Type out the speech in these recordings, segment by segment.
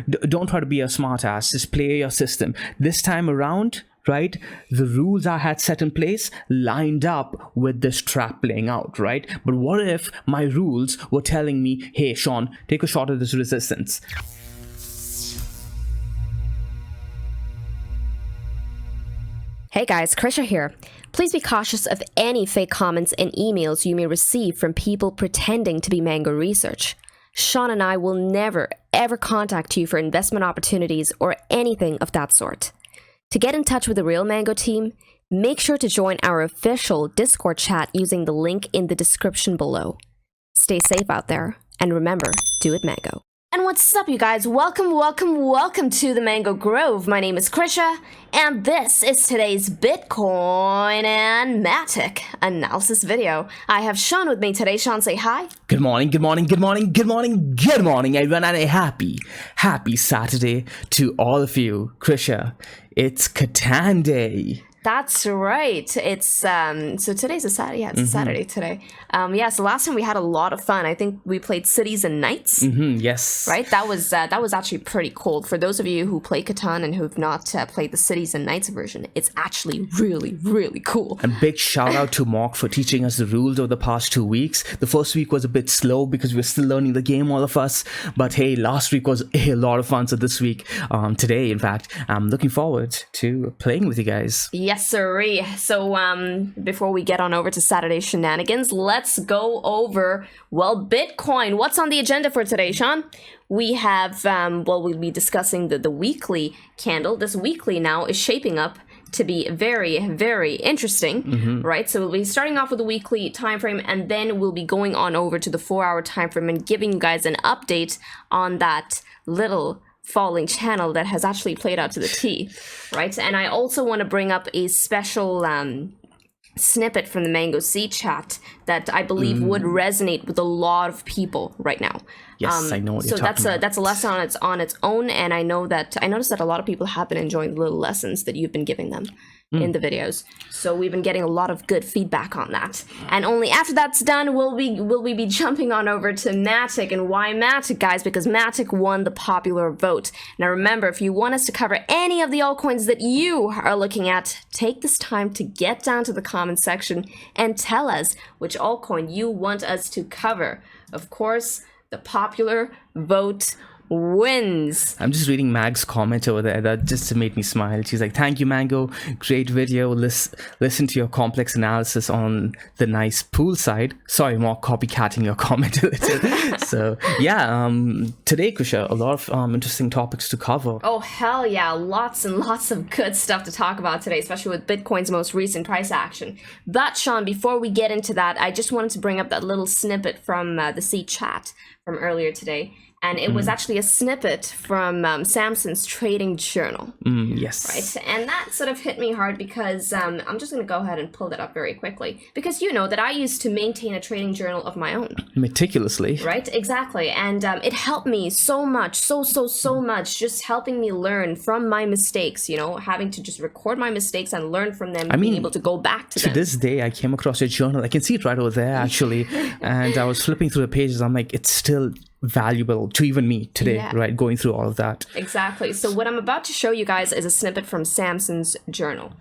don't try to be a smartass. Just play your system. This time around, right, the rules I had set in place lined up with this trap playing out, right? But what if my rules were telling me, hey, Sean, take a shot at this resistance? Hey guys, Krisha here. Please be cautious of any fake comments and emails you may receive from people pretending to be Mango Research. Sean and I will never, ever contact you for investment opportunities or anything of that sort. To get in touch with the real Mango team, make sure to join our official Discord chat using the link in the description below. Stay safe out there, and remember, do it Mango. And what's up, you guys? Welcome to the Mango Grove. My name is Krisha, and this is today's Bitcoin and Matic analysis video. I have Sean with me today. Sean, say hi. Good morning, everyone, and a happy Saturday to all of you. Krisha, it's Catan Day. That's right. It's so today's a Saturday. Yeah, it's a Saturday today. So last time we had a lot of fun. I think we played Cities and Nights. Yes. Right. That was actually pretty cool. For those of you who play Catan and who've not played the Cities and Nights version, it's actually really cool. And big shout out to Mark for teaching us the rules over the past 2 weeks. The first week was a bit slow because we're still learning the game, all of us. But hey, last week was a lot of fun. So this week, today, in fact, I'm looking forward to playing with you guys. Yes, sirree. So before we get on over to Saturday shenanigans, let's go over, well, Bitcoin. What's on the agenda for today, Sean? We have, we'll be discussing the weekly candle. This weekly now is shaping up to be very interesting, right? So we'll be starting off with the weekly time frame, and then we'll be going on over to the 4-hour time frame and giving you guys an update on that little falling channel that has actually played out to the T, right? And I also want to bring up a special snippet from the Mango C chat that I believe would resonate with a lot of people right now. Yes, I know what you're talking about. So that's a lesson on its own, and I noticed that a lot of people have been enjoying the little lessons that you've been giving them in the videos. So we've been getting a lot of good feedback on that. And only after that's done will we be jumping on over to Matic. And why Matic, guys? Because Matic won the popular vote. Now remember, if you want us to cover any of the altcoins that you are looking at, take this time to get down to the comment section and tell us which altcoin you want us to cover. Of course, the popular vote wins. I'm just reading Mag's comment over there. That just made me smile. She's like, thank you, Mango. Great video. Listen to your complex analysis on the nice pool side. Sorry, more copycatting your comment. So, yeah, today, Krisha, a lot of interesting topics to cover. Oh, hell yeah. Lots and lots of good stuff to talk about today, especially with Bitcoin's most recent price action. But, Sean, before we get into that, I just wanted to bring up that little snippet from the C chat from earlier today. And it was actually a snippet from Samson's trading journal. Yes. Right. And that sort of hit me hard because I'm just going to go ahead and pull that up very quickly. Because you know that I used to maintain a trading journal of my own. Meticulously. Right. Exactly. And it helped me so much, so much, just helping me learn from my mistakes, you know, having to just record my mistakes and learn from them and being able to go back to them. To this day, I came across your journal. I can see it right over there, actually. And I was flipping through the pages. I'm like, it's still valuable to even me today, right? Going through all of that. Exactly. So what I'm about to show you guys is a snippet from Samson's journal.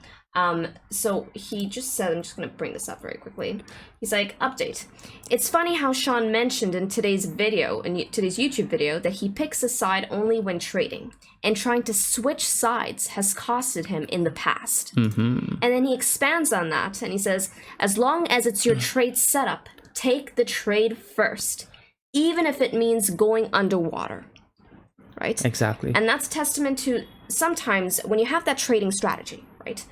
So he just said, I'm just going to bring this up very quickly. He's like, update. It's funny how Sean mentioned in today's video, in today's YouTube video, that he picks a side only when trading, and trying to switch sides has costed him in the past. And then he expands on that and he says, as long as it's your trade setup, take the trade first, even if it means going underwater, right? Exactly. And that's testament to sometimes when you have that trading strategy, right?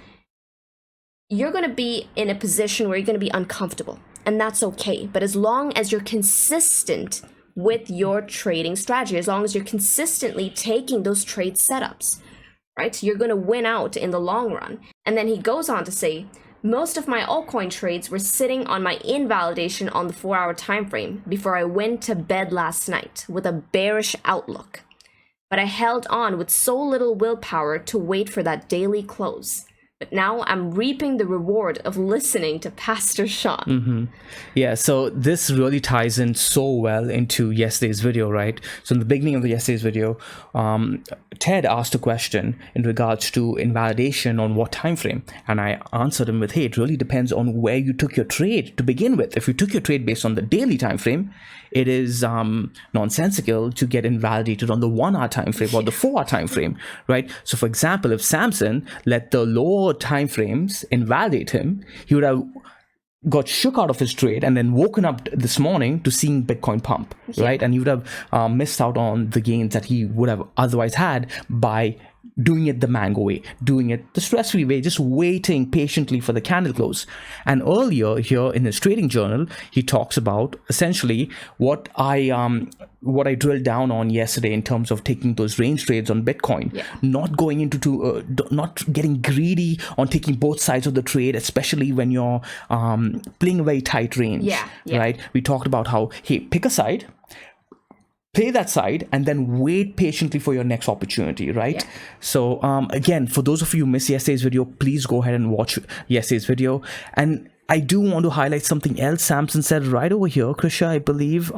You're going to be in a position where you're going to be uncomfortable, and that's okay. But as long as you're consistent with your trading strategy, as long as you're consistently taking those trade setups, right? You're going to win out in the long run. And then he goes on to say, most of my altcoin trades were sitting on my invalidation on the 4-hour time frame before I went to bed last night with a bearish outlook. But I held on with so little willpower to wait for that daily close. But now I'm reaping the reward of listening to Pastor Sean. Yeah, so this really ties in so well into yesterday's video, right? So in the beginning of yesterday's video, Ted asked a question in regards to invalidation on what time frame, and I answered him with, hey, it really depends on where you took your trade to begin with. If you took your trade based on the daily time frame, it is nonsensical to get invalidated on the 1 hour time frame or the 4 hour time frame, right? So for example, if Samson let the lower time frames invalidate him, he would have got shook out of his trade and then woken up this morning to seeing Bitcoin pump, right? And he would have missed out on the gains that he would have otherwise had by doing it the mango way, doing it the stress-free way, just waiting patiently for the candle close. And earlier here in his trading journal, he talks about essentially what I drilled down on yesterday in terms of taking those range trades on Bitcoin, not going into not getting greedy on taking both sides of the trade, especially when you're playing a very tight range, right? We talked about how, hey, pick a side, play that side, and then wait patiently for your next opportunity, right? So again, for those of you who missed yesterday's video, please go ahead and watch yesterday's video. And I do want to highlight something else Samson said right over here, Krisha, I believe.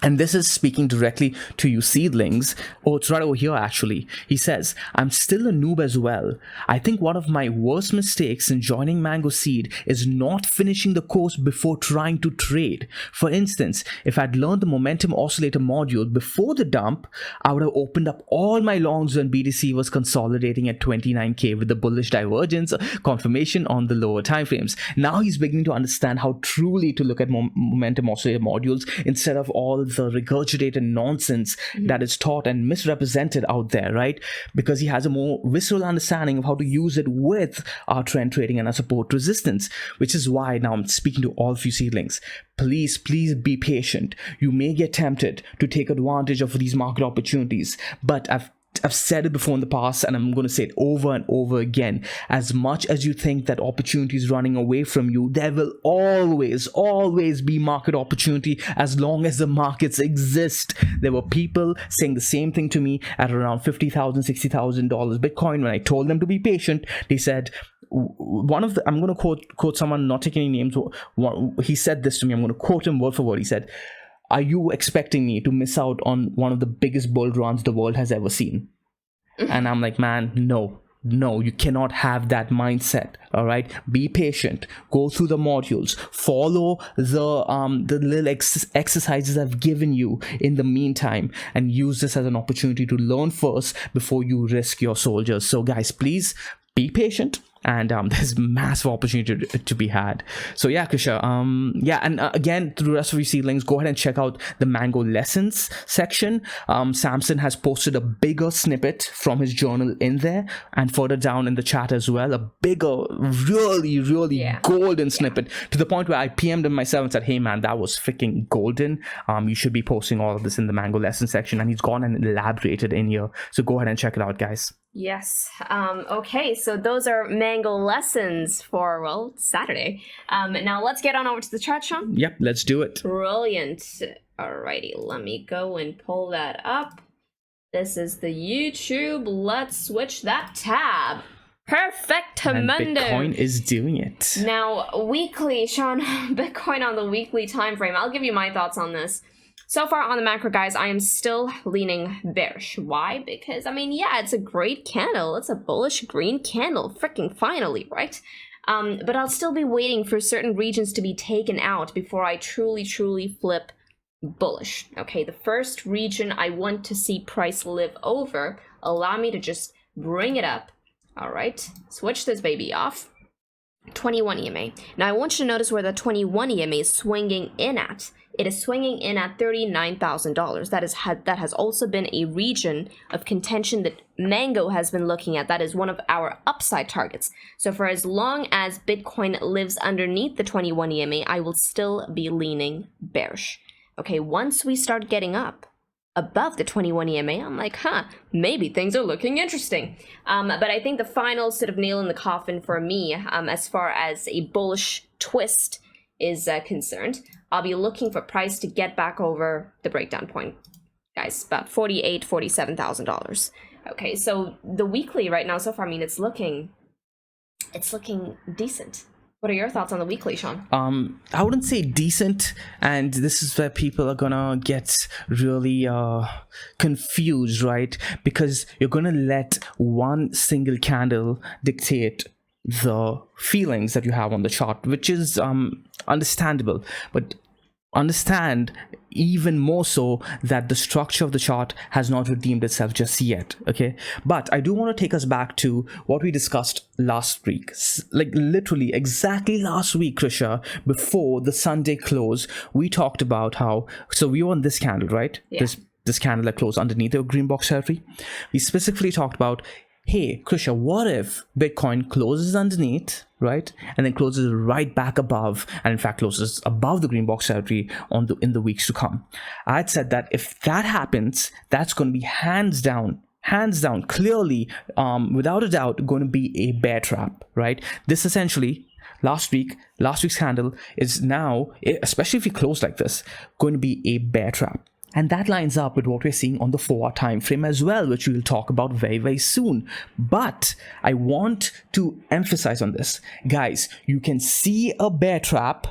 And this is speaking directly to you seedlings. Oh, it's right over here, actually. He says, I'm still a noob as well. I think one of my worst mistakes in joining Mango Seed is not finishing the course before trying to trade. For instance, if I'd learned the momentum oscillator module before the dump, I would have opened up all my longs when BTC was consolidating at 29K with the bullish divergence confirmation on the lower timeframes. Now he's beginning to understand how truly to look at momentum oscillator modules instead of all the regurgitated nonsense that is taught and misrepresented out there, right? Because he has a more visceral understanding of how to use it with our trend trading and our support resistance, which is why now I'm speaking to all of you seedlings. Please be patient. You may get tempted to take advantage of these market opportunities, but I've said it before in the past, and I'm going to say it over and over again. As much as you think that opportunity is running away from you, there will always be market opportunity as long as the markets exist. There were people saying the same thing to me at around $50,000, $60,000 Bitcoin. When I told them to be patient, they said, I'm going to quote someone, not taking any names. He said this to me. I'm going to quote him word for word. He said, are you expecting me to miss out on one of the biggest bull runs the world has ever seen? And I'm like, man, no, you cannot have that mindset. All right, be patient, go through the modules, follow the little exercises I've given you in the meantime, and use this as an opportunity to learn first before you risk your soldiers. So guys, please be patient. And there's massive opportunity to be had. So yeah, Krisha, and again, to the rest of you seedlings, go ahead and check out the Mango Lessons section. Samson has posted a bigger snippet from his journal in there, and further down in the chat as well, a bigger, really golden snippet, to the point where I PM'd him myself and said, hey man, that was freaking golden. You should be posting all of this in the Mango Lessons section, and he's gone and elaborated in here. So go ahead and check it out, guys. Yes. Okay, so those are Mango Lessons for, well, Saturday. Now let's get on over to the chart, Sean. Yep, let's do it. Brilliant. Alrighty, let me go and pull that up. This is the YouTube. Let's switch that tab. Perfectamundo. And Bitcoin is doing it. Now, weekly, Sean, Bitcoin on the weekly time frame. I'll give you my thoughts on this. So far on the macro, guys, I am still leaning bearish. Why? Because, I mean, yeah, it's a great candle. It's a bullish green candle. Freaking finally, right? But I'll still be waiting for certain regions to be taken out before I truly flip bullish. Okay, the first region I want to see price live over, allow me to just bring it up. All right, switch this baby off. 21 EMA. Now I want you to notice where the 21 EMA is swinging in at. It is swinging in at $39,000. That has also been a region of contention that Mango has been looking at. That is one of our upside targets. So for as long as Bitcoin lives underneath the 21 EMA, I will still be leaning bearish. Okay, once we start getting up above the 21 EMA, I'm like, maybe things are looking interesting. But I think the final sort of nail in the coffin for me, as far as a bullish twist is concerned, I'll be looking for price to get back over the breakdown point, guys, about $47,000. Okay, so the weekly right now so far, I mean, it's looking it's looking decent. What are your thoughts on the weekly, Sean? I wouldn't say decent, and this is where people are gonna get really confused, right? Because you're gonna let one single candle dictate the feelings that you have on the chart, which is understandable, but understand even more so that the structure of the chart has not redeemed itself just yet. Okay, but I do want to take us back to what we discussed last week, like literally exactly last week, Krisha, before the Sunday close. We talked about how, so we were on this candle, right? Yeah. This candle that closed underneath the green box territory. We specifically talked about, hey, Krisha, what if Bitcoin closes underneath, right, and then closes right back above, and in fact closes above the green box territory in the weeks to come? I had said that if that happens, that's going to be hands down, clearly, without a doubt, going to be a bear trap, right? This essentially, last week's candle is now, especially if we close like this, going to be a bear trap. And that lines up with what we're seeing on the 4-hour time frame as well, which we'll talk about very, very soon. But I want to emphasize on this. Guys, you can see a bear trap,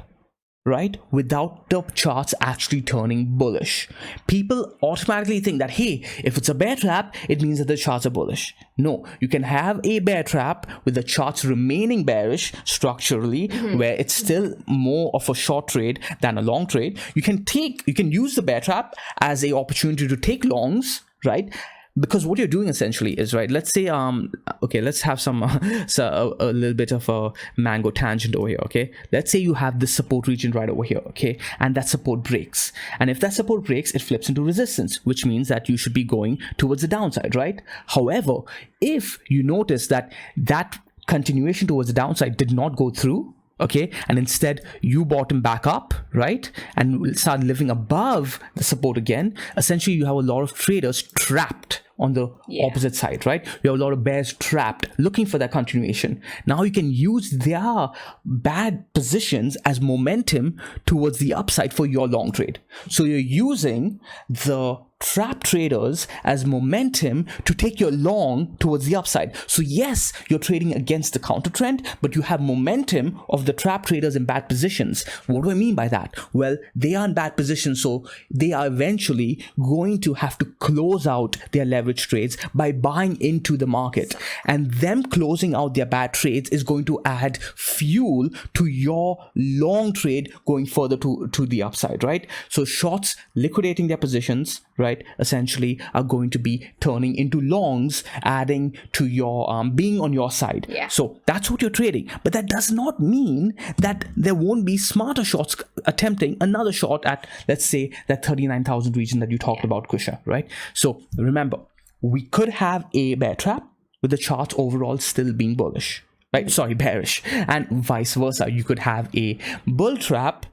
right, without the charts actually turning bullish. People automatically think that, hey, if it's a bear trap, it means that the charts are bullish. No, you can have a bear trap with the charts remaining bearish structurally, where it's still more of a short trade than a long trade. You can use the bear trap as a opportunity to take longs, right? Because what you're doing essentially is, right, let's say, okay, let's have some, a little bit of a mango tangent over here, okay? Let's say you have this support region right over here, okay? And that support breaks. And if that support breaks, it flips into resistance, which means that you should be going towards the downside, right? However, if you notice that that continuation towards the downside did not go through, okay, and instead you bottom back up, right, and will start living above the support again, essentially you have a lot of traders trapped on the opposite side, right? You have a lot of bears trapped looking for that continuation. Now you can use their bad positions as momentum towards the upside for your long trade. So you're using the trap traders as momentum to take your long towards the upside. So yes, you're trading against the counter trend, but you have momentum of the trap traders in bad positions. What do I mean by that? Well, they are in bad positions, so they are eventually going to have to close out their leverage trades by buying into the market, and them closing out their bad trades is going to add fuel to your long trade going further to the upside, right? So shorts liquidating their positions, right, essentially are going to be turning into longs, adding to your being on your side. So that's what you're trading. But that does not mean that there won't be smarter shorts attempting another short at, let's say, that 39,000 region that you talked about, Krisha, right? So remember, we could have a bear trap with the chart overall still being bullish, right? Sorry, bearish, and vice versa. You could have a bull trap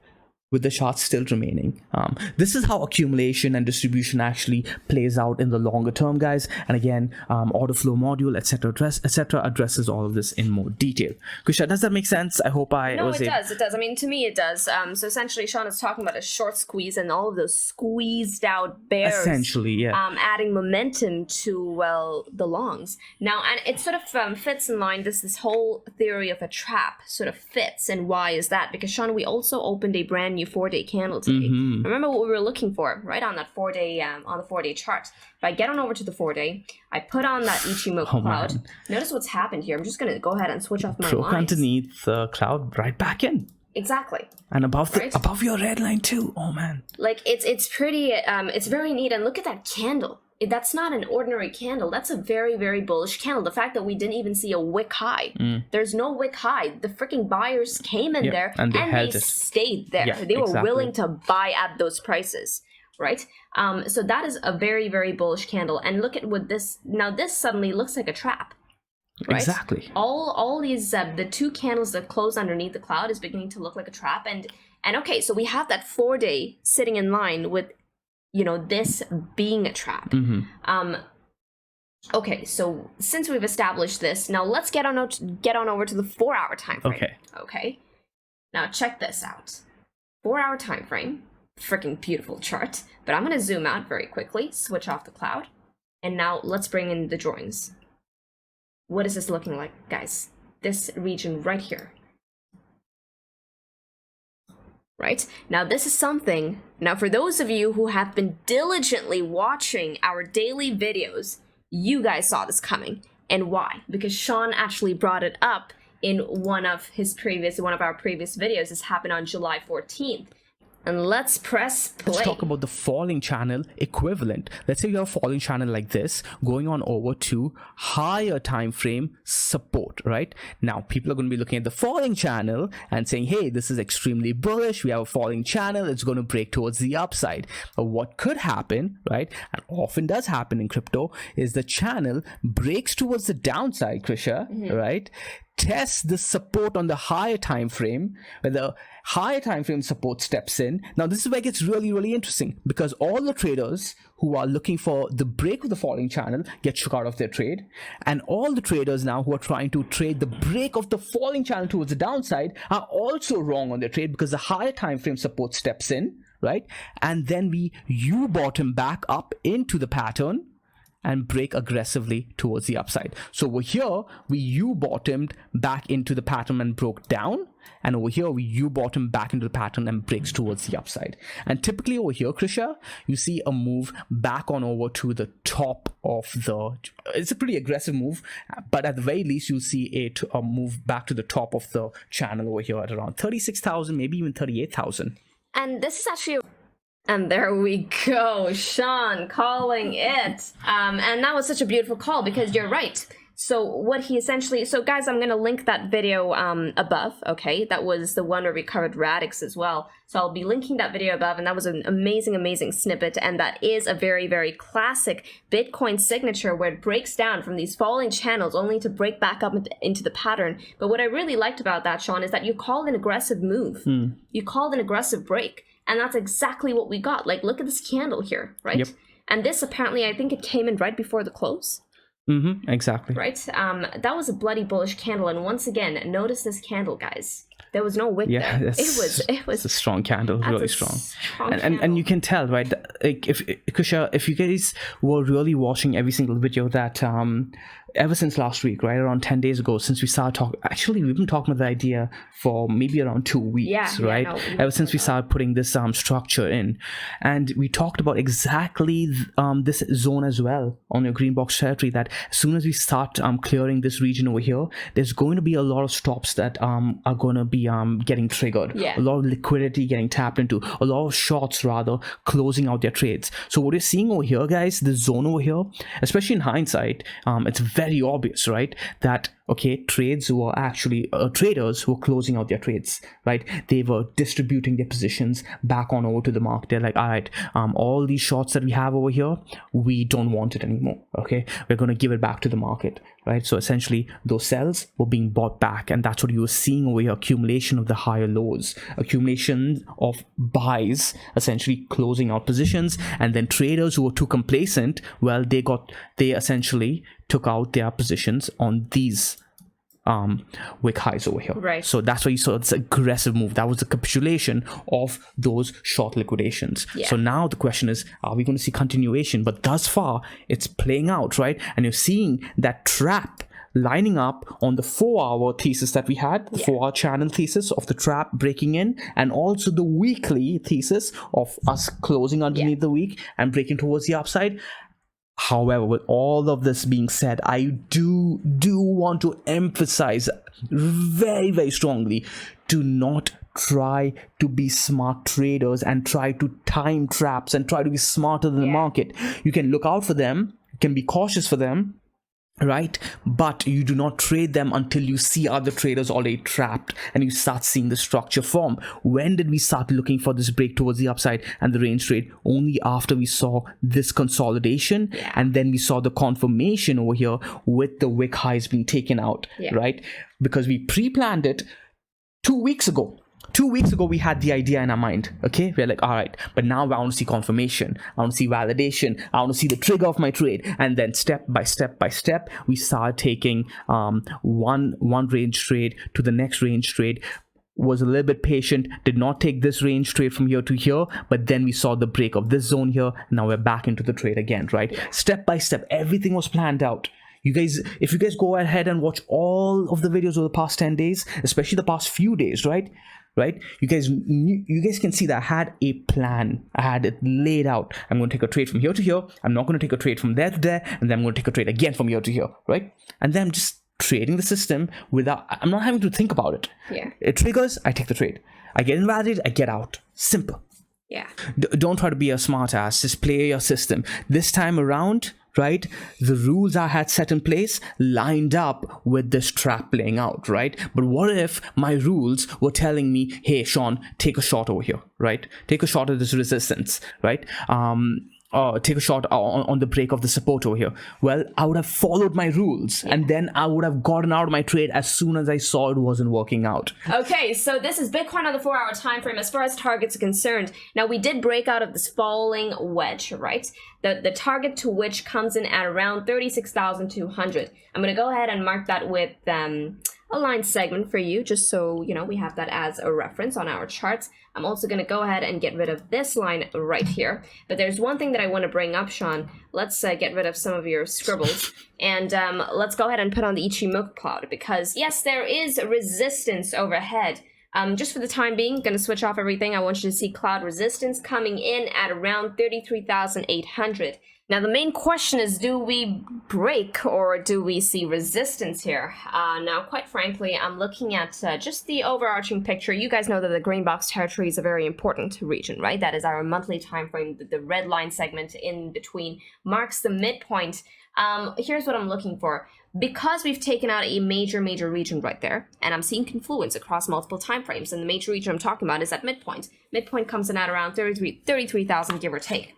with the chart still remaining. This is how accumulation and distribution actually plays out in the longer term, guys. And again, order flow module, etc., addresses all of this in more detail. Krisha, does that make sense? I hope I was able. It does. I mean, to me, it does. So essentially, Sean is talking about a short squeeze and all of those squeezed out bears. Essentially, yeah. Adding momentum to, well, the longs. Now, and it sort of fits in line, this whole theory of a trap sort of fits. And why is that? Because, Sean, we also opened a brand new 4-day candle today. Remember what we were looking for, right, on that 4-day on the 4-day chart. If I get on over to the 4-day, I put on that Ichimoku cloud. Man. Notice what's happened here. I'm just going to go ahead and switch off my lines. Broke underneath the cloud, right back in. Exactly. And above above your red line too. Oh man. Like it's pretty. It's very neat. And look at that candle. That's not an ordinary candle. That's a very, very bullish candle. The fact that we didn't even see a wick high. There's no wick high. The freaking buyers came in there and they stayed there. They were willing to buy at those prices, right? So that is a very, very bullish candle. And look at what this, now this suddenly looks like a trap. Right? Exactly. All these, the two candles that close underneath the cloud is beginning to look like a trap. And okay, so we have that 4-day sitting in line with, you know, this being a trap. Okay, so since we've established this, now let's get on over to the 4-hour time frame. Okay. Now check this out. 4-hour time frame. Freaking beautiful chart. But I'm going to zoom out very quickly, switch off the cloud, and now let's bring in the drawings. What is this looking like, guys? this region right here. Right? Now, this is something, now for those of you who have been diligently watching our daily videos, you guys saw this coming. And why? Because Sean actually brought it up in one of our previous videos. This happened on July 14th. And let's press play. Let's talk about the falling channel equivalent. Let's say you have a falling channel like this going on over to higher time frame support, right? Now, people are going to be looking at the falling channel and saying, hey, this is extremely bullish. We have a falling channel. It's going to break towards the upside. But what could happen, right, and often does happen in crypto, is the channel breaks towards the downside, Krisha, right? Test the support on the higher time frame, where the higher time frame support steps in. Now, this is where it gets really, really interesting, because all the traders who are looking for the break of the falling channel get shook out of their trade, and all the traders now who are trying to trade the break of the falling channel towards the downside are also wrong on their trade, because the higher time frame support steps in, right? And then we U-bottom back up into the pattern and break aggressively towards the upside. So over here, we U-bottomed back into the pattern and broke down. And over here, we U-bottom back into the pattern and breaks towards the upside. And typically over here, Krisha, you see a move back on over to the top of the... It's a pretty aggressive move, but at the very least, you'll see a move back to the top of the channel over here at around 36,000, maybe even 38,000. And this is actually... And there we go, Sean calling it. And that was such a beautiful call, because you're right. So what he essentially, so guys, I'm going to link that video above, okay? That was the one where we covered Radix as well. So I'll be linking that video above, and that was an amazing, amazing snippet. And that is a very, very classic Bitcoin signature, where it breaks down from these falling channels only to break back up into the pattern. But what I really liked about that, Sean, is that you called an aggressive move. You called an aggressive break. And that's exactly what we got. Like, look at this candle here, right? Yep. And this apparently, I think it came in right before the close. Exactly. Right? That was a bloody bullish candle. And once again, notice this candle, guys. There was no wick there. It was a strong candle, really strong. And you can tell, right? Like, if you guys were really watching every single video that ever since last week, right, around 10 days ago, since we started talking, actually we've been talking about the idea for maybe around 2 weeks, right? Ever since we started putting this structure in, and we talked about exactly this zone as well on your green box territory, that as soon as we start clearing this region over here, there's going to be a lot of stops that are going to be getting triggered, a lot of liquidity getting tapped into, a lot of shorts rather closing out their trades. So what you're seeing over here, guys, the zone over here, especially in hindsight, it's very obvious, right, that okay, trades were actually traders who were closing out their trades, right? They were distributing their positions back on over to the market. They're like, all right, all these shorts that we have over here, we don't want it anymore, okay? We're going to give it back to the market, right? So essentially, those sells were being bought back, and that's what you were seeing over here, accumulation of the higher lows, accumulation of buys, essentially closing out positions, and then traders who were too complacent, well, they essentially took out their positions on these wick highs over here, right? So that's why you saw this aggressive move. That was the capitulation of those short liquidations. So now the question is, are we going to see continuation? But thus far it's playing out, right? And you're seeing that trap lining up on the 4-hour thesis that we had, the 4-hour channel thesis of the trap breaking in, and also the weekly thesis of us closing underneath the week and breaking towards the upside. However, with all of this being said, I do want to emphasize very, very strongly, do not try to be smart traders and try to time traps and try to be smarter than the market. You can look out for them, you can be cautious for them, right? But you do not trade them until you see other traders already trapped and you start seeing the structure form. When did we start looking for this break towards the upside and the range trade? Only after we saw this consolidation, and then we saw the confirmation over here with the wick highs being taken out, right? Because we pre-planned it 2 weeks ago. 2 weeks ago, we had the idea in our mind, okay? We're like, all right, but now I want to see confirmation. I want to see validation. I want to see the trigger of my trade. And then step by step by step, we start taking one range trade to the next range trade. Was a little bit patient, did not take this range trade from here to here, but then we saw the break of this zone here. Now we're back into the trade again, right? Step by step, everything was planned out. You guys, if you guys go ahead and watch all of the videos over the past 10 days, especially the past few days, right? You guys can see that I had a plan. I had it laid out. I'm going to take a trade from here to here. I'm not going to take a trade from there to there, and then I'm going to take a trade again from here to here, right? And then I'm just trading the system without, I'm not having to think about it. Yeah. It triggers, I take the trade. I get invalidated, I get out. Simple. Yeah. Don't try to be a smart ass. Just play your system. This time around, right, the rules I had set in place lined up with this trap playing out, right? But what if my rules were telling me, hey, Sean, take a shot over here, right? Take a shot at this resistance, right? Take a shot on the break of the support over here. Well, I would have followed my rules, and then I would have gotten out of my trade as soon as I saw it wasn't working out. Okay, so this is Bitcoin on the 4-hour time frame as far as targets are concerned. Now, we did break out of this falling wedge, right? The target to which comes in at around 36,200. I'm going to go ahead and mark that with a line segment for you, just so you know we have that as a reference on our charts. I'm also going to go ahead and get rid of this line right here. But there's one thing that I want to bring up, Sean. Let's get rid of some of your scribbles, and let's go ahead and put on the Ichimoku cloud, because yes, there is resistance overhead. Just for the time being, going to switch off everything. I want you to see cloud resistance coming in at around 33,800. Now, the main question is, do we break or do we see resistance here? Now, quite frankly, I'm looking at just the overarching picture. You guys know that the green box territory is a very important region, right? That is our monthly time frame. The red line segment in between marks the midpoint. Here's what I'm looking for. Because we've taken out a major region right there, and I'm seeing confluence across multiple time frames, and the major region I'm talking about is at midpoint. Midpoint comes in at around 33,000, give or take.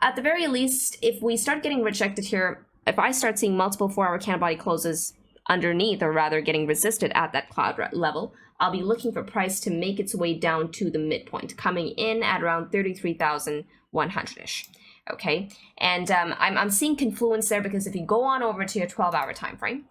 At the very least, if we start getting rejected here, if I start seeing multiple 4-hour candle body closes underneath, or rather getting resisted at that cloud level, I'll be looking for price to make its way down to the midpoint, coming in at around 33,100-ish. Okay, and I'm seeing confluence there because if you go on over to your 12-hour time frame,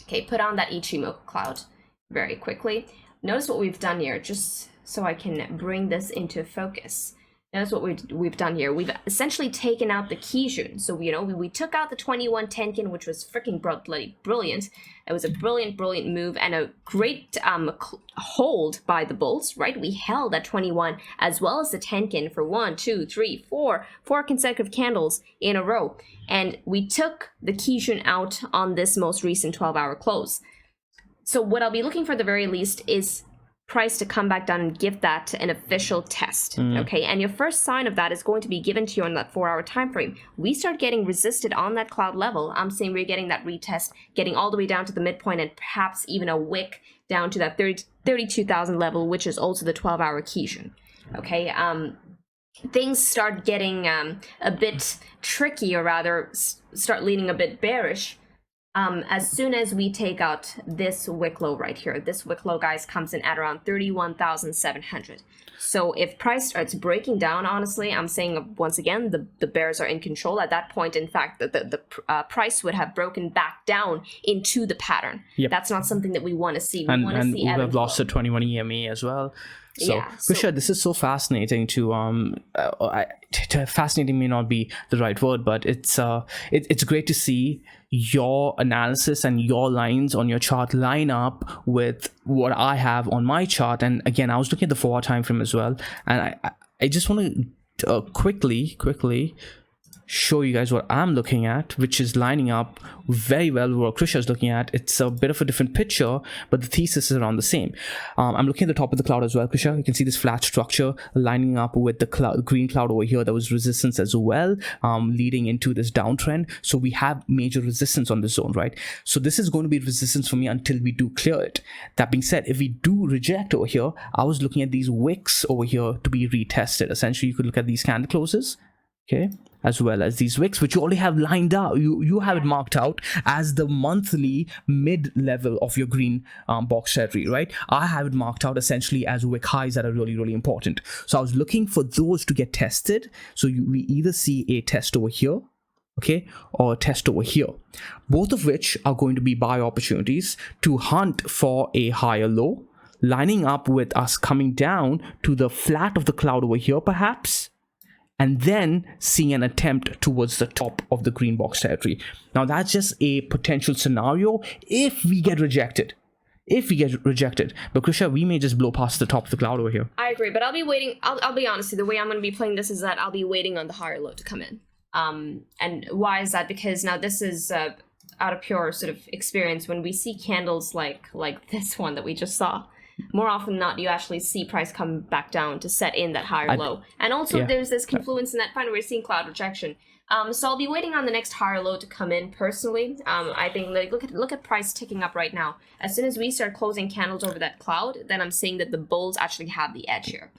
okay, put on that Ichimoku cloud very quickly. Notice what we've done here, just so I can bring this into focus. Notice what we've done here. We've essentially taken out the Kijun. So, you know, we took out the 21 Tenkin, which was freaking bloody brilliant. It was a brilliant move and a great hold by the bulls, right? We held at 21 as well as the Tenkin for 1, 2, 3, 4 consecutive candles in a row. And we took the Kijun out on this most recent 12-hour close. So what I'll be looking for at the very least is price to come back down and give that an official test. Okay, and your first sign of that is going to be given to you on that 4-hour time frame. We start getting resisted on that cloud level. I'm saying we're getting that retest, getting all the way down to the midpoint, and perhaps even a wick down to that 32,000 level, which is also the 12-hour Kijun. Okay, things start getting a bit tricky, or rather start leaning a bit bearish as soon as we take out this wick low right here. This wick low, guys, comes in at around 31,700. So if price starts breaking down, honestly, I'm saying once again, the bears are in control. At that point, in fact, the price would have broken back down into the pattern. Yep. That's not something that we want to see. We want to see, and we have lost the 21 EMA as well. So, yeah, Krisha, this is so fascinating fascinating may not be the right word, but it's great to see your analysis and your lines on your chart line up with what I have on my chart. And again, I was looking at the 4-hour time frame as well, and I just want to quickly show you guys what I'm looking at, which is lining up very well with what Krisha is looking at. It's a bit of a different picture, but the thesis is around the same. I'm looking at the top of the cloud as well, Krisha. You can see this flat structure lining up with the green cloud over here. There was resistance as well, leading into this downtrend. So we have major resistance on this zone, right? So this is going to be resistance for me until we do clear it. That being said, if we do reject over here, I was looking at these wicks over here to be retested. Essentially, you could look at these candle closes, okay, as well as these wicks, which you already have lined out. You have it marked out as the monthly mid level of your green box territory, right? I have it marked out essentially as wick highs that are really important. So I was looking for those to get tested. So we either see a test over here, okay, or a test over here, both of which are going to be buy opportunities to hunt for a higher low, lining up with us coming down to the flat of the cloud over here perhaps, and then seeing an attempt towards the top of the green box territory. Now that's just a potential scenario if we get rejected. But Krisha, we may just blow past the top of the cloud over here. I agree, but I'll be waiting. I'll be honest, the way I'm going to be playing this is that I'll be waiting on the higher low to come in. And why is that? Because now this is out of pure sort of experience. When we see candles like this one that we just saw, more often than not, you actually see price come back down to set in that higher low. And also there's this confluence in that point where we're seeing cloud rejection. So I'll be waiting on the next higher low to come in personally. I think like look at price ticking up right now. As soon as we start closing candles over that cloud, then I'm seeing that the bulls actually have the edge here.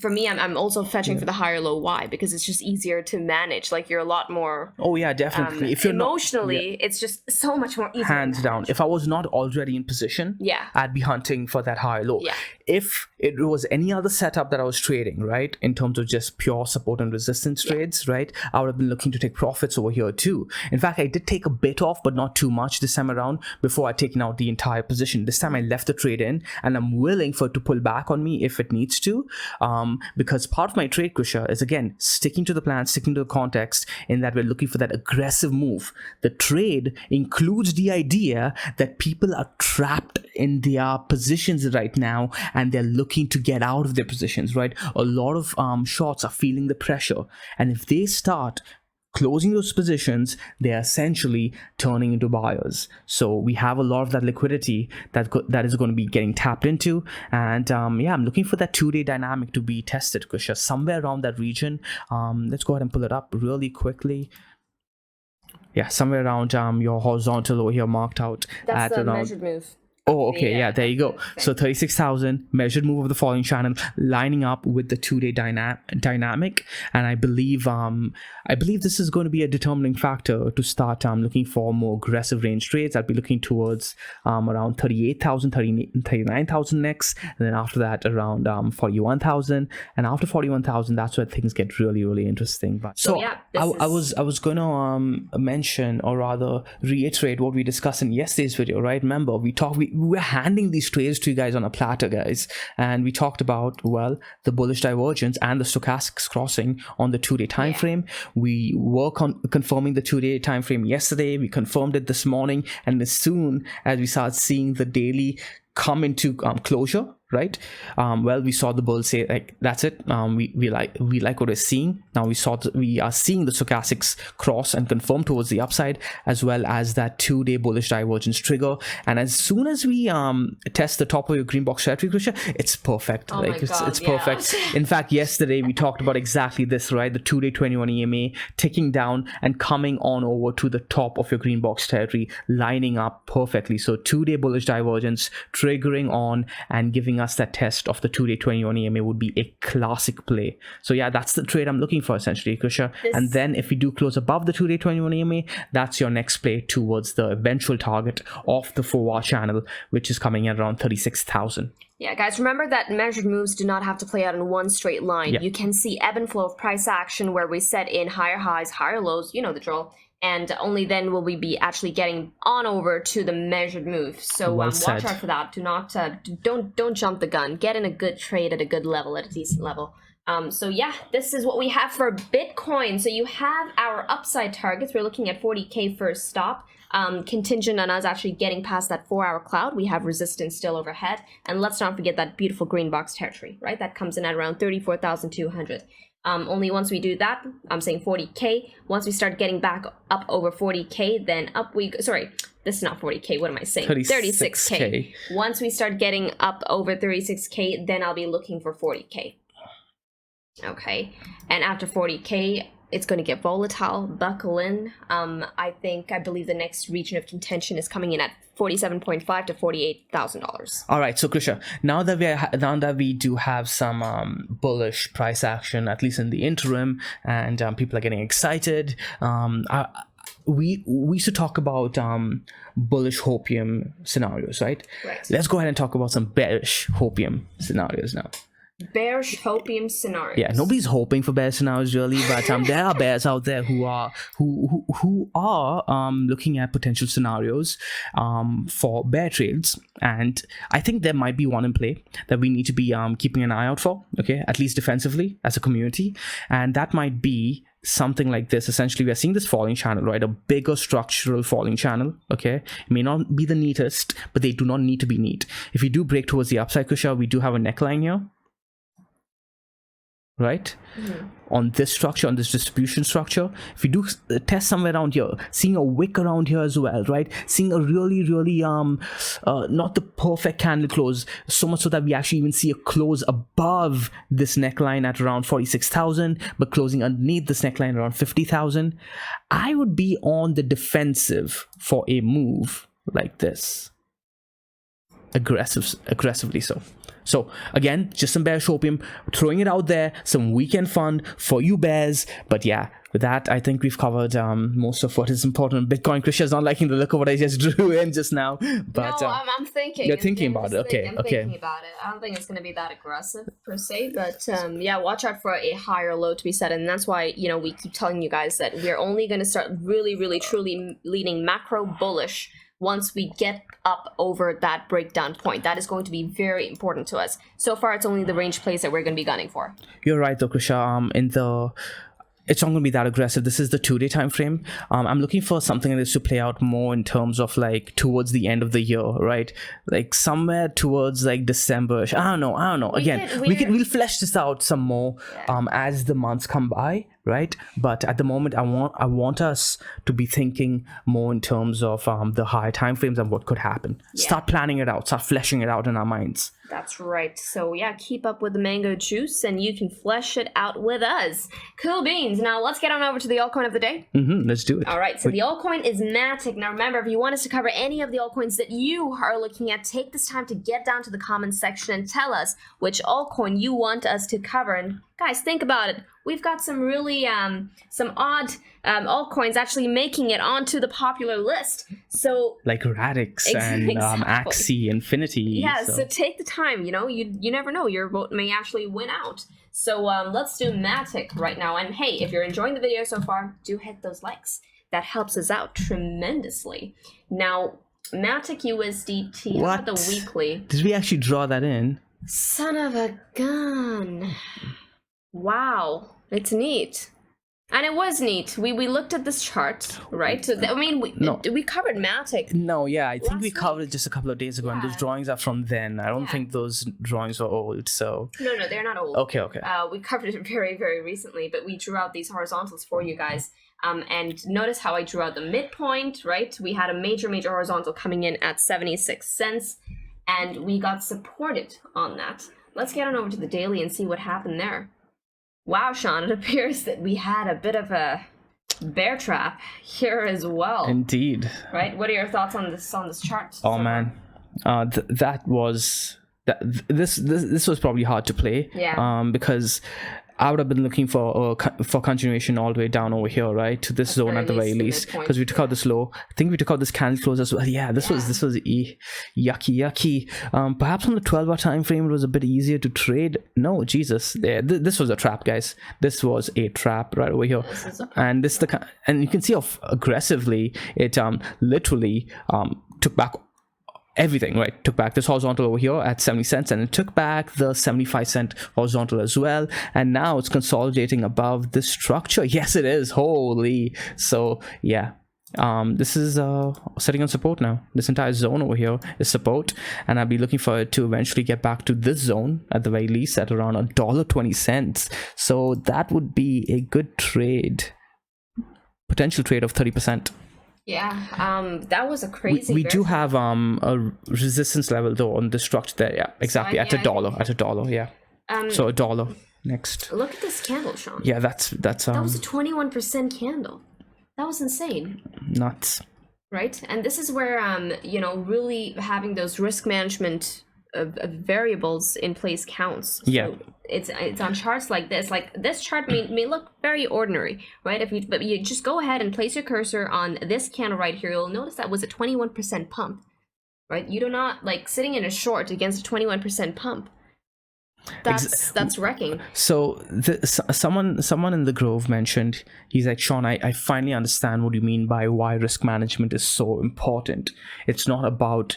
For me, I'm also fetching for the higher low. Why? Because it's just easier to manage. Like you're a lot more. Oh yeah, definitely. If you're emotionally, it's just so much more easy. Hands down. If I was not already in position, I'd be hunting for that higher low. Yeah. If it was any other setup that I was trading, right, in terms of just pure support and resistance trades, right, I would have been looking to take profits over here too. In fact, I did take a bit off, but not too much this time around before I taken out the entire position. This time I left the trade in, and I'm willing for it to pull back on me if it needs to. Because part of my trade, Krisha, is again sticking to the plan, sticking to the context, in that we're looking for that aggressive move. The trade includes the idea that people are trapped in their positions right now and they're looking to get out of their positions, right? A lot of shorts are feeling the pressure, and if they start closing those positions, they're essentially turning into buyers. So we have a lot of that liquidity that is going to be getting tapped into. And I'm looking for that 2-day dynamic to be tested, Krisha, somewhere around that region. Let's go ahead and pull it up really quickly. Yeah, somewhere around your horizontal over here marked out. That's at the around, measured move. Oh, okay, yeah, there you go. So 36,000 measured move of the falling channel, lining up with the 2-day dynamic, and I believe this is going to be a determining factor to start looking for more aggressive range trades. I'll be looking towards around 38,000, 39,000 next, and then after that around 41,000, and after 41,000, that's where things get really, really interesting. But I was going to mention, or rather reiterate, what we discussed in yesterday's video, right? Remember, we were handing these trades to you guys on a platter, guys, and we talked about, well, the bullish divergence and the stochastics crossing on the 2-day time frame. We were confirming the 2-day time frame yesterday. We confirmed it this morning, and as soon as we start seeing the daily come into closure, right, we saw the bull say, like, that's it, we like what we're seeing now. We are seeing the stochastics cross and confirm towards the upside, as well as that 2-day bullish divergence trigger. And as soon as we test the top of your green box territory, Krisha, it's perfect. It's perfect. In fact, yesterday we talked about exactly this, right? The 2-day 21 EMA ticking down and coming on over to the top of your green box territory, lining up perfectly. So 2-day bullish divergence triggering on and giving us that test of the 2-day 21 EMA would be a classic play. So yeah, that's the trade I'm looking for essentially, Krisha. And then if we do close above the 2-day 21 EMA, that's your next play towards the eventual target of the 4-hour channel, which is coming at around 36,000. Yeah, guys, remember that measured moves do not have to play out in one straight line. You can see ebb and flow of price action where we set in higher highs, higher lows, you know the drill. And only then will we be actually getting on over to the measured move. So watch out for that. Do not don't jump the gun. Get in a good trade at a good level, at a decent level. So yeah, this is what we have for Bitcoin. So you have our upside targets. We're looking at 40K first stop. Contingent on us actually getting past that 4-hour cloud. We have resistance still overhead. And let's not forget that beautiful green box territory, right? That comes in at around 34,200. Only once we do that, I'm saying 40K. Once we start getting back up over 40K, then up we go. Sorry, this is not 40K. What am I saying? 36K. Once we start getting up over 36K, then I'll be looking for 40K. Okay. And after 40K, it's going to get volatile. Buckle in. I believe the next region of contention is coming in at $47.5 to $48,000. All right, so Krisha, now that we do have some bullish price action, at least in the interim, and people are getting excited, we used to talk about bullish hopium scenarios, right? Right. Let's go ahead and talk about some bearish hopium scenarios now. Bearish hopium scenarios. Yeah, nobody's hoping for bear scenarios really, but there are bears out there who are looking at potential scenarios for bear trades, and I think there might be one in play that we need to be keeping an eye out for. Okay, at least defensively as a community, and that might be something like this. Essentially, we are seeing this falling channel, right? A bigger structural falling channel. Okay, it may not be the neatest, but they do not need to be neat. If we do break towards the upside, Kusha, we do have a neckline here, right? On this structure, on this distribution structure. If we do test somewhere around here, seeing a wick around here as well, right? Seeing a really not the perfect candle close, so much so that we actually even see a close above this neckline at around 46,000, but closing underneath this neckline around 50,000, I would be on the defensive for a move like this, aggressively so. So again, just some bearish opium, throwing it out there, some weekend fun for you bears. But yeah, with that, I think we've covered most of what is important. Bitcoin, Krisha's not liking the look of what I just drew in just now. But no, I'm thinking. You're thinking about it. Okay, I'm thinking about it. I don't think it's going to be that aggressive per se, but yeah, watch out for a higher low to be set, and that's why we keep telling you guys that we're only going to start really truly leaning macro bullish once we get up over that breakdown point. That is going to be very important to us. So far, it's only the range plays that we're going to be gunning for. You're right, though, Krisha. It's not going to be that aggressive. This is the 2-day time frame. I'm looking for something like this to play out more in terms of like towards the end of the year, right? Like somewhere towards like December. I don't know. We'll flesh this out some more as the months come by, right? But at the moment, I want us to be thinking more in terms of the higher time frames and what could happen. Yeah. Start planning it out. Start fleshing it out in our minds. That's right. So yeah, keep up with the mango juice and you can flesh it out with us. Cool beans. Now let's get on over to the altcoin of the day. Let's do it. All right. So the altcoin is Matic. Now remember, if you want us to cover any of the altcoins that you are looking at, take this time to get down to the comments section and tell us which altcoin you want us to cover. And guys, think about it. We've got some really some odd altcoins actually making it onto the popular list. So like Radix and Axie, Infinity. Yeah, so take the time. You never know. Your vote may actually win out. So let's do Matic right now. And hey, if you're enjoying the video so far, do hit those likes. That helps us out tremendously. Now, Matic USDT. What? How about the weekly? Did we actually draw that in? Son of a gun. Wow. It's neat. And it was neat. We looked at this chart, right? So we covered Matic. No, yeah, I think we covered it just a couple of days ago, and those drawings are from then. I don't think those drawings are old, so... No, they're not old. Okay. We covered it very, very recently, but we drew out these horizontals for you guys. And notice how I drew out the midpoint, right? We had a major horizontal coming in at 76 cents, and we got supported on that. Let's get on over to the daily and see what happened there. Wow, Sean, it appears that we had a bit of a bear trap here as well. Indeed. Right? What are your thoughts on this chart? Oh man, this was probably hard to play. Yeah. Because I would have been looking for continuation all the way down over here, right, to this zone at the very least, because we took out this low. I think we took out this candle close as well. Yeah, this was yucky. Perhaps on the 12-hour time frame, it was a bit easier to trade. No, Jesus, this was a trap, guys. This was a trap right over here, and and you can see how aggressively it literally took back everything, right? Took back this horizontal over here at 70 cents, and it took back the 75-cent horizontal as well, and now it's consolidating above this structure. Yes, it is. Holy. So yeah, this is setting on support now. This entire zone over here is support, and I'll be looking for it to eventually get back to this zone at the very least at around $1.20. So that would be a good trade, potential trade of 30%. Yeah, that was a crazy. We do have a resistance level though on the structure there. Yeah, exactly, at $1. At $1. Yeah. So $1 next. Look at this candle, Sean. Yeah, that's that was a 21% candle. That was insane. Nuts. Right, and this is where really having those risk management variables in place counts. So yeah, it's on charts like this. Like this chart may look very ordinary, right? But you just go ahead and place your cursor on this candle right here, you'll notice that was a 21% pump, right? You do not like sitting in a short against a 21% pump. That's wrecking. So someone in the Grove mentioned, he's like, Sean, I finally understand what you mean by why risk management is so important. It's not about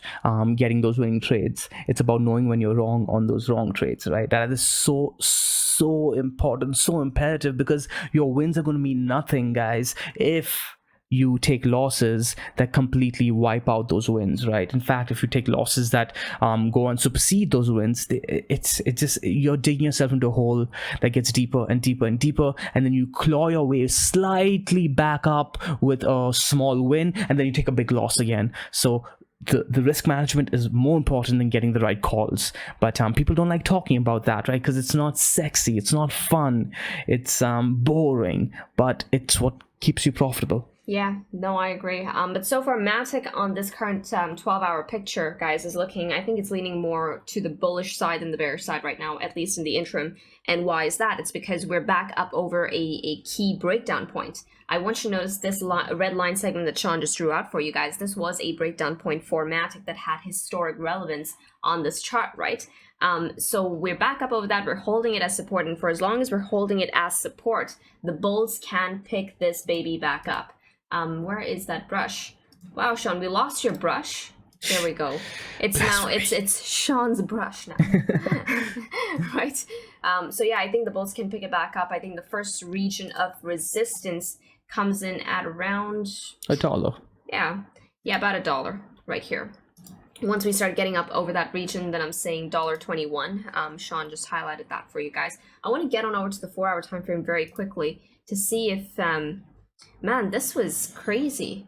getting those winning trades. It's about knowing when you're wrong on those wrong trades, right? That is so important, so imperative, because your wins are going to mean nothing, guys, if you take losses that completely wipe out those wins, right? In fact, if you take losses that go and supersede those wins, it's just, you're digging yourself into a hole that gets deeper and deeper and deeper, and then you claw your way slightly back up with a small win, and then you take a big loss again. So the risk management is more important than getting the right calls, but people don't like talking about that, right? Because it's not sexy, it's not fun, it's boring, but it's what keeps you profitable. Yeah, no, I agree. But so far, Matic on this current 12-hour picture, guys, is looking, I think it's leaning more to the bullish side than the bearish side right now, at least in the interim. And why is that? It's because we're back up over a key breakdown point. I want you to notice this red line segment that Sean just drew out for you guys. This was a breakdown point for Matic that had historic relevance on this chart, right? So we're back up over that. We're holding it as support. And for as long as we're holding it as support, the bulls can pick this baby back up. Where is that brush? Wow, Sean, we lost your brush. There we go. It's Sean's brush now. Right? So yeah, I think the bulls can pick it back up. I think the first region of resistance comes in at around $1. Yeah, about $1 right here. Once we start getting up over that region, then I'm saying $1.21. Sean just highlighted that for you guys. I want to get on over to the 4-hour time frame very quickly to see if man, this was crazy.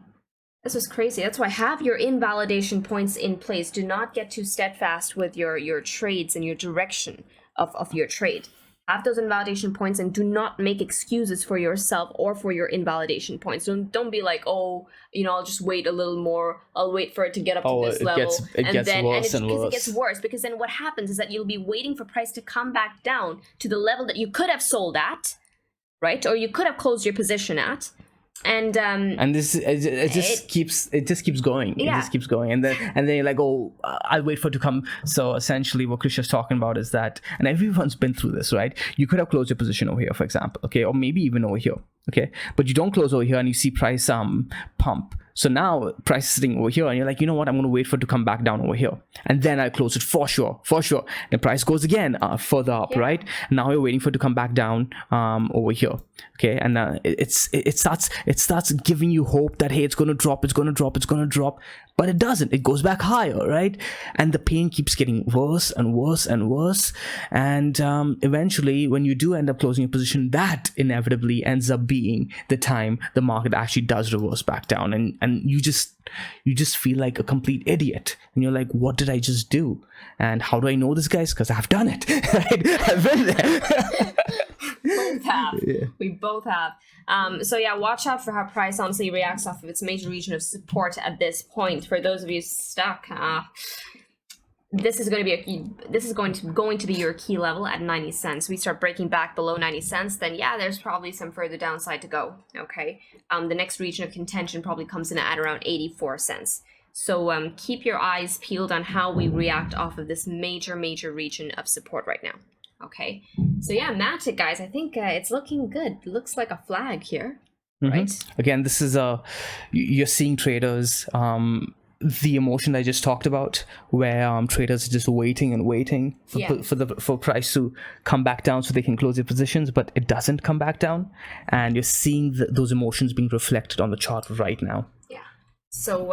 This was crazy. That's why have your invalidation points in place. Do not get too steadfast with your trades and your direction of your trade. Have those invalidation points and do not make excuses for yourself or for your invalidation points. Don't be like, oh, I'll just wait a little more. I'll wait for it to get up to this level. It gets worse. It gets worse, because then what happens is that you'll be waiting for price to come back down to the level that you could have sold at, right? Or you could have closed your position at. And this it just keeps going. Yeah. It just keeps going, and then you're like, oh, I'll wait for it to come. So essentially what Krisha's talking about is that, and everyone's been through this, right? You could have closed your position over here, for example, okay, or maybe even over here, okay, but you don't close over here and you see price pump. So now price is sitting over here and you're like, you know what, I'm going to wait for it to come back down over here, and then I close it for sure. The price goes again further up, right? Now you're waiting for it to come back down over here, okay, and it starts giving you hope that, hey, it's going to drop, but it doesn't. It goes back higher, right? And the pain keeps getting worse and worse and worse, and eventually when you do end up closing your position, that inevitably ends up being the time the market actually does reverse back down, and you just feel like a complete idiot, and you're like, what did I just do? And how do I know this, guys? Because I've done it. Right? I've been there. Both have. Yeah. We both have. So yeah, watch out for how price honestly reacts off of its major region of support at this point. For those of you stuck, this is going to be your key level at 90 cents. We start breaking back below 90 cents, then yeah, there's probably some further downside to go. Okay. The next region of contention probably comes in at around 84 cents. So keep your eyes peeled on how we react off of this major region of support right now. Okay. So yeah, Matic, guys, I think it's looking good. It looks like a flag here, right? Again, this is you're seeing traders, the emotion I just talked about, where traders are just waiting and waiting for price to come back down so they can close their positions, but it doesn't come back down, and you're seeing those emotions being reflected on the chart right now. Yeah. So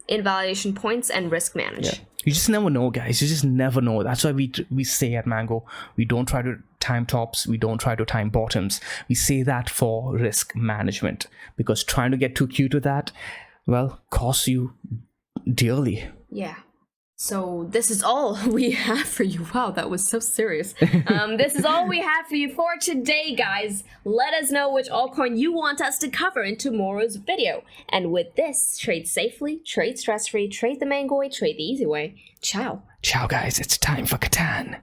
invalidation points and risk manage. Yeah. You just never know, guys. You just never know. That's why we say at Mango, we don't try to time tops, we don't try to time bottoms. We say that for risk management, because trying to get too cute with that, well, costs you dearly. Yeah. So this is all we have for you. Wow, that was so serious. This is all we have for you for today, guys. Let us know which altcoin you want us to cover in tomorrow's video. And with this, trade safely, trade stress-free, trade the mango way, trade the easy way. Ciao. Ciao, guys. It's time for Catan.